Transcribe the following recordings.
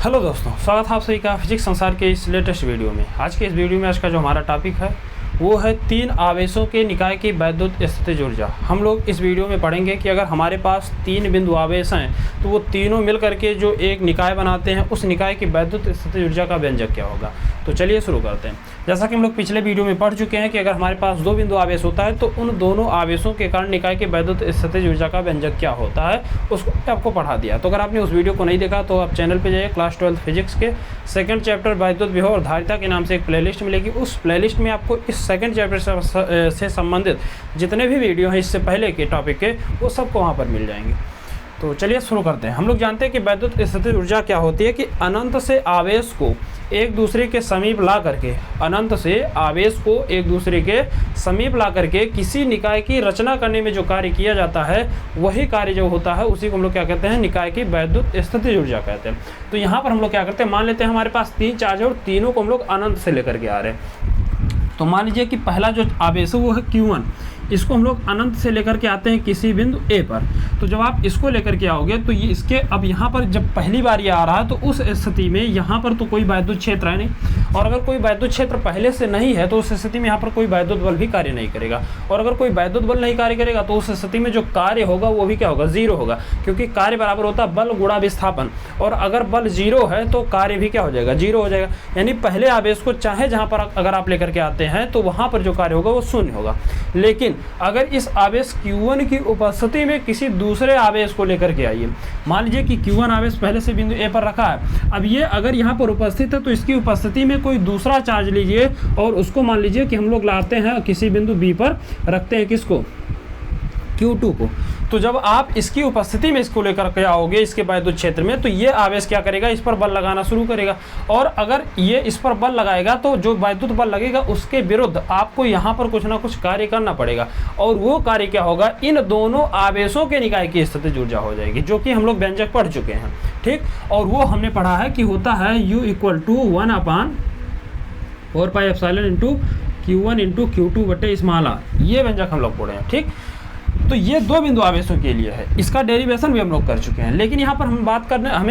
Hello दोस्तों, स्वागत है आप सभी का फिजिक्स संसार के इस लेटेस्ट वीडियो में। आज के इस वीडियो में आज का जो हमारा टॉपिक है वो है तीन आवेशों के निकाय की वैद्युत स्थितिज ऊर्जा। हम लोग इस वीडियो में पढ़ेंगे कि अगर हमारे पास तीन बिंदु आवेश हैं तो वो तीनों मिल करके जो एक निकाय बनाते हैं, उस निकाय की वैद्युत स्थितिज ऊर्जा का व्यंजक क्या होगा। तो चलिए शुरू करते हैं। जैसा कि हम लोग पिछले वीडियो में पढ़ चुके हैं कि अगर हमारे पास दो बिंदु आवेश होता है तो उन दोनों आवेशों के कारण निकाय की वैद्युत स्थितिज ऊर्जा का व्यंजक क्या होता है, उसको आपको पढ़ा दिया। तो अगर आपने उस वीडियो को नहीं देखा तो आप चैनल पे जाइए, क्लास 12 फिजिक्स के सेकंड चैप्टर वैद्युत विभव और धारिता के नाम से एक प्लेलिस्ट मिलेगी। उस प्लेलिस्ट में आपको इस सेकंड चैप्टर से संबंधित जितने भी वीडियो हैं इससे पहले के टॉपिक के, वो सबको वहाँ पर मिल जाएंगे। तो चलिए शुरू करते हैं। हम लोग जानते हैं कि वैद्युत स्थितिज ऊर्जा क्या होती है कि अनंत से आवेश को एक दूसरे के समीप ला करके, अनंत से आवेश को एक दूसरे के समीप ला करके किसी निकाय की रचना करने में जो कार्य किया जाता है, वही कार्य जो होता है उसी को हम लोग क्या कहते हैं, निकाय की वैद्युत स्थितिज ऊर्जा कहते हैं। तो यहाँ पर हम लोग क्या करते हैं, मान लेते हैं हमारे पास तीन चार्ज है और तीनों को हम लोग अनंत से लेकर के आ रहे हैं। तो मान लीजिए कि पहला जो आवेश है वो है Q1, इसको हम लोग अनंत से लेकर के आते हैं किसी बिंदु A पर। तो जब आप इसको लेकर के आओगे तो ये इसके अब यहाँ पर जब पहली बार ये आ रहा है तो उस स्थिति में यहाँ पर तो कोई वैद्युत क्षेत्र है नहीं, और अगर कोई वैद्युत क्षेत्र पहले से नहीं है तो उस स्थिति में यहाँ पर कोई वैद्युत बल भी कार्य नहीं करेगा, और अगर कोई वैद्युत बल नहीं कार्य करेगा तो उस स्थिति में जो कार्य होगा वो भी क्या होगा, जीरो होगा, क्योंकि कार्य बराबर होता है बल गुणा विस्थापन, और अगर बल जीरो है तो कार्य भी क्या हो जाएगा, जीरो हो जाएगा। यानी पहले आवेश को चाहे जहाँ पर अगर आप लेकर के आते हैं तो वहाँ पर जो कार्य होगा वो शून्य होगा। लेकिन अगर इस आवेश Q1 की उपस्थिति में किसी दूसरे आवेश को लेकर के आइए, मान लीजिए कि Q1 आवेश पहले से बिंदु A पर रखा है, अब ये अगर यहाँ पर उपस्थित है तो इसकी उपस्थिति में कोई दूसरा चार्ज लीजिए और उसको मान लीजिए कि हम लोग लाते हैं किसी बिंदु B पर, रखते हैं किसको, Q2 को। तो जब आप इसकी उपस्थिति में इसको लेकर के आओगे इसके वैद्युत क्षेत्र में, तो ये आवेश क्या करेगा, इस पर बल लगाना शुरू करेगा, और अगर ये इस पर बल लगाएगा तो जो वैद्युत बल लगेगा उसके विरुद्ध आपको यहाँ पर कुछ ना कुछ कार्य करना पड़ेगा, और वो कार्य क्या होगा, इन दोनों आवेशों के निकाय की स्थितिज ऊर्जा हो जाएगी, जो कि हम लोग व्यंजक पढ़ चुके हैं। ठीक, और वो हमने पढ़ा है कि होता है U = 1/4πε into Q1 into Q2 बटे स्मॉल r। ये व्यंजक हम लोग पढ़े हैं। ठीक, तो ये दो बिंदु आवेशों के लिए है, इसका डेरिवेशन भी हम लोग कर चुके हैं। लेकिन यहाँ पर हमें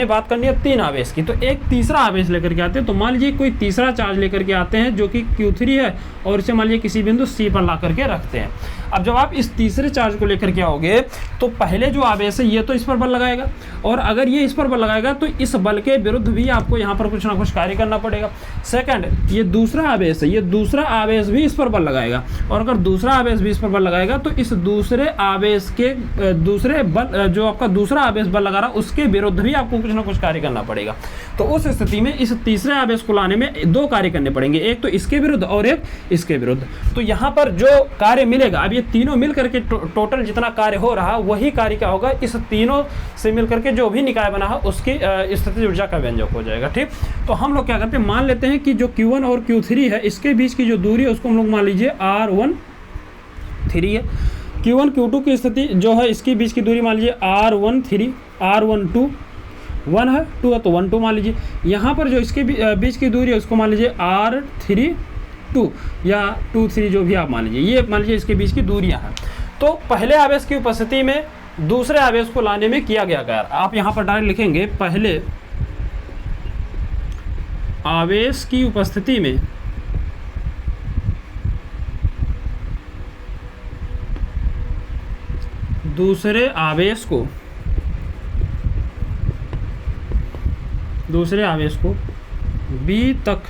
बात करनी है तीन आवेश की। तो एक तीसरा आवेश लेकर के आते हैं। तो मान लीजिए कोई तीसरा चार्ज लेकर के आते हैं जो कि Q3 है, और इसे मान लीजिए किसी बिंदु C पर ला करके रखते हैं। अब जब आप इस तीसरे चार्ज को लेकर के आओगे तो पहले जो आवेश है ये तो इस पर बल लगाएगा, और अगर ये इस पर बल लगाएगा तो इस बल के विरुद्ध भी आपको यहाँ पर कुछ ना कुछ कार्य करना पड़ेगा। सेकंड, ये दूसरा आवेश है, ये दूसरा आवेश भी इस पर बल लगाएगा, और अगर दूसरा आवेश भी इस पर बल लगाएगा तो इस दूसरे आवेश के दूसरे बल, जो आपका दूसरा आवेश बल लगा रहा है उसके विरुद्ध भी आपको कुछ ना कुछ कार्य करना पड़ेगा। तो उस स्थिति में इस तीसरे आवेश को लाने में दो कार्य करने पड़ेंगे, एक तो इसके विरुद्ध और एक इसके विरुद्ध। तो यहाँ पर जो कार्य मिलेगा, अब ये तीनों मिल करके टोटल जितना कार्य हो रहा वही कार्य क्या होगा, इस तीनों से मिल करके जो भी निकाय बना है उसकी स्थितिज ऊर्जा का व्यंजक हो जाएगा। ठीक, तो हम लोग क्या करते हैं, मान लेते हैं कि जो Q1 और Q3 है इसके बीच की जो दूरी है उसको हम लोग मान लीजिए R13 है। Q1 Q2 की स्थिति जो है इसके बीच की दूरी मान लीजिए R13, R12 1 है, 2 है तो 12 मान लीजिए। यहाँ पर जो इसके बीच की दूरी है उसको मान लीजिए R32 या 23, जो भी आप मान लीजिए, ये मान लीजिए इसके बीच की दूरियाँ हैं। तो पहले आवेश की उपस्थिति में दूसरे आवेश को लाने में किया गया कार्य, आप यहाँ पर डायरेक्ट लिखेंगे पहले आवेश की उपस्थिति में दूसरे आवेश को B तक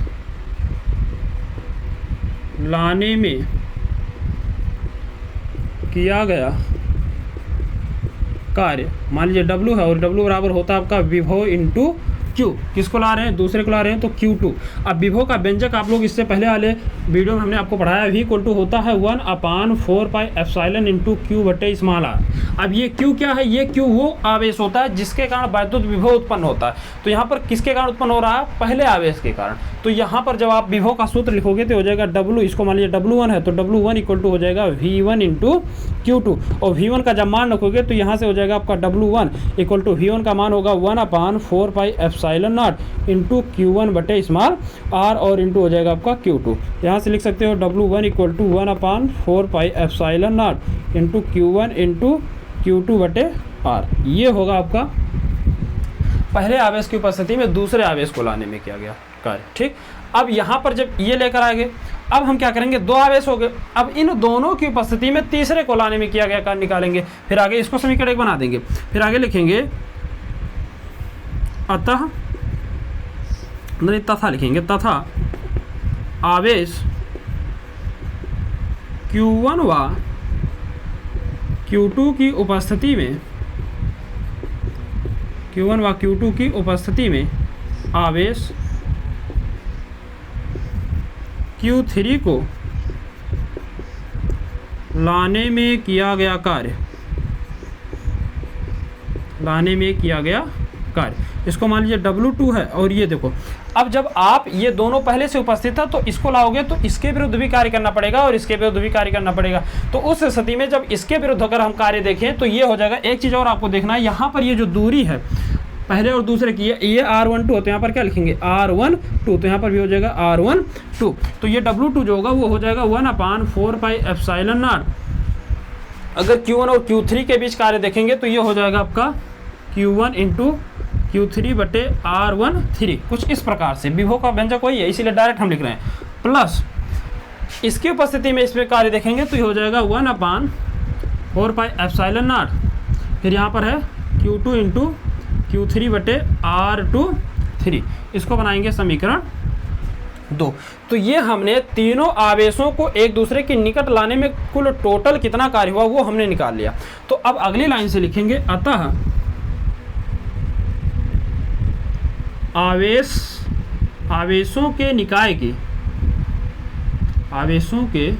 लाने में किया गया कार्य, मान लीजिए W है, और W बराबर होता है आपका विभव इंटू Q। किसको ला रहे हैं, दूसरे को ला रहे हैं तो Q2। अब विभव का व्यंजक आप लोग इससे पहले वाले वीडियो में हमने आपको पढ़ाया, V = होता है 1/4πε इंटू Q बटे स्मॉल r। अब ये Q क्या है, ये Q वो आवेश होता है जिसके कारण वैद्युत विभव उत्पन्न होता है। तो यहाँ पर किसके कारण उत्पन्न हो रहा है, पहले आवेश के कारण। तो यहाँ पर जब आप विभव का सूत्र लिखोगे तो हो जाएगा W, इसको मान लीजिए W1 है तो W1 = हो जाएगा V1 इंटू Q2, और V1 का जब मान रखोगे तो यहाँ से हो जाएगा आपका W1 = V1 का मान होगा 1/4πε0 इंटू Q1 बटे स्मॉल r, और इंटू हो जाएगा आपका Q2। यहाँ से लिख सकते हो W1 = 1/4πε0 into Q1 into Q2 बटे r। ये होगा आपका पहले आवेश की उपस्थिति में दूसरे आवेश को लाने में किया गया कार्य। ठीक, अब यहाँ पर जब ये लेकर आ गए, अब हम क्या करेंगे, दो आवेश हो गए, अब इन दोनों की उपस्थिति में तीसरे को लाने में किया गया कार्य निकालेंगे। फिर आगे इसको समीकरण एक बना देंगे, फिर आगे लिखेंगे अतः, नहीं तथा लिखेंगे, तथा आवेश Q1 व Q2 की उपस्थिति में, Q1 व Q2 की उपस्थिति में आवेश Q3 को लाने में किया गया कार्य, लाने में किया गया कार्य। इसको मान लीजिए W2 है, और ये देखो, अब जब आप ये दोनों पहले से उपस्थित था तो इसको लाओगे तो इसके विरुद्ध भी कार्य करना पड़ेगा और इसके विरुद्ध भी कार्य करना पड़ेगा। तो उस स्थिति में जब इसके विरुद्ध अगर हम कार्य देखें तो ये हो जाएगा। एक चीज़ और आपको देखना है, यहाँ पर ये जो दूरी है पहले और दूसरे की, ये R12 है, तो यहाँ पर क्या लिखेंगे R12, तो यहाँ पर भी हो जाएगा R12। तो ये W2 जो होगा वो हो जाएगा 1/4πε0। अगर Q1 और Q3 के बीच कार्य देखेंगे तो ये हो जाएगा आपका Q1 × Q3/R13, कुछ इस प्रकार से। विभव का व्यंजक वही है, इसीलिए डायरेक्ट हम लिख रहे हैं। प्लस इसकी उपस्थिति में इसमें कार्य देखेंगे तो ये हो जाएगा 1/4πε0। फिर यहाँ पर है Q2 × Q3/R23, इसको बनाएंगे समीकरण 2। तो ये हमने तीनों आवेशों को एक दूसरे के निकट लाने में कुल टोटल कितना कार्य हुआ वो हमने निकाल लिया। तो अब अगली लाइन से लिखेंगे अतः आवेशों के निकाय की, आवेशों के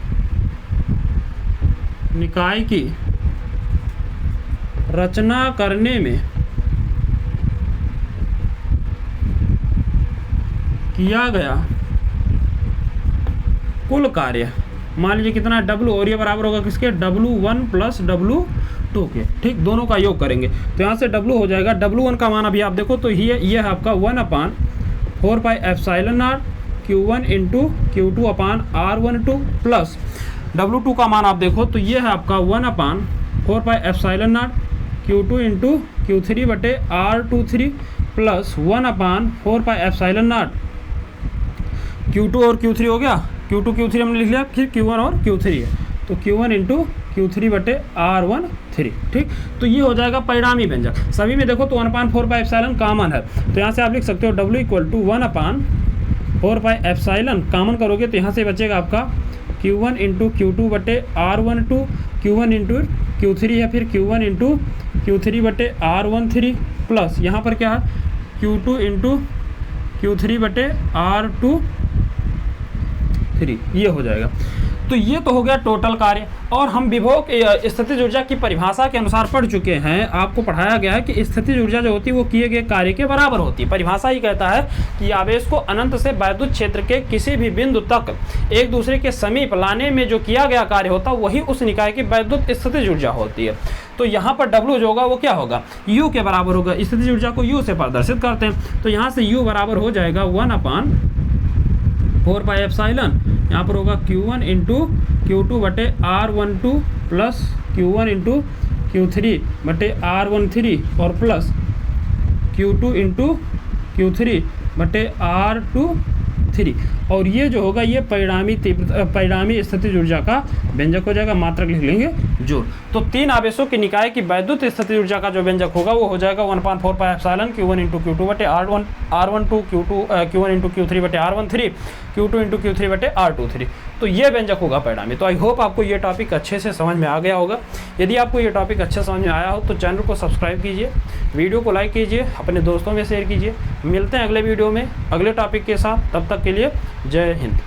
निकाय की रचना करने में किया गया कुल कार्य, मान लीजिए कितना है W, और ये बराबर होगा किसके, W1 + W2 के। ठीक, दोनों का योग करेंगे तो यहाँ से W हो जाएगा, W1 का मान अभी आप देखो तो ये है आपका 1/4πε0 Q1 × Q2/R12 प्लस W2 का मान आप देखो तो ये है आपका 1/4πε0 Q2 × Q3/R23 प्लस 1/4πε0 Q2 और Q3 हो गया, Q2 Q3 हमने लिख लिया, फिर Q1 और Q3 है तो Q1 × Q3/R13। ठीक, तो ये हो जाएगा परिणामी व्यंजक। सभी में देखो तो 1/4πε कॉमन है, तो यहाँ से आप लिख सकते हो W = 1/4πε, कॉमन करोगे तो यहाँ से बचेगा आपका Q1 × Q2/R12, Q1 × Q3 है, फिर Q1 × Q3/R13 प्लस यहाँ पर क्या है Q2 × Q3/R23, ये हो जाएगा। तो ये तो हो गया टोटल कार्य। और हम विभव की स्थितिज ऊर्जा की परिभाषा के अनुसार पढ़ चुके हैं, आपको पढ़ाया गया है कि स्थितिज ऊर्जा जो होती है वो किए गए कार्य के बराबर होती है। परिभाषा ही कहता है कि आवेश को अनंत से वैद्युत क्षेत्र के किसी भी बिंदु तक एक दूसरे के समीप लाने में जो किया गया कार्य होता है वही उस निकाय की वैद्युत स्थितिज ऊर्जा होती है। तो यहाँ पर W जो होगा वो क्या होगा, U के बराबर होगा। स्थितिज ऊर्जा को U से प्रदर्शित करते हैं तो यहाँ से U बराबर हो जाएगा 1/4πε, यहाँ पर होगा Q1 × Q2/R12 plus Q1 × Q3/R13 और प्लस Q2 × Q3/R23, और ये जो होगा ये परिणामी स्थितिज ऊर्जा का व्यंजक हो जाएगा। मात्रक लिख लेंगे जोड़। तो तीन आवेशों के निकाय की वैद्युत स्थितिज ऊर्जा का जो व्यंजक होगा वो हो जाएगा 1/4πε Q1 × Q2/R12, Q1 × Q3/R13, Q2 × Q3/R23। तो ये व्यंजक होगा परिणामी। तो आई होप आपको ये टॉपिक अच्छे से समझ में आ गया होगा। यदि आपको ये टॉपिक अच्छे समझ में आया हो तो चैनल को सब्सक्राइब कीजिए, वीडियो को लाइक कीजिए, अपने दोस्तों में शेयर कीजिए। मिलते हैं अगले वीडियो में अगले टॉपिक के साथ, तब तक के लिए जय हिंद।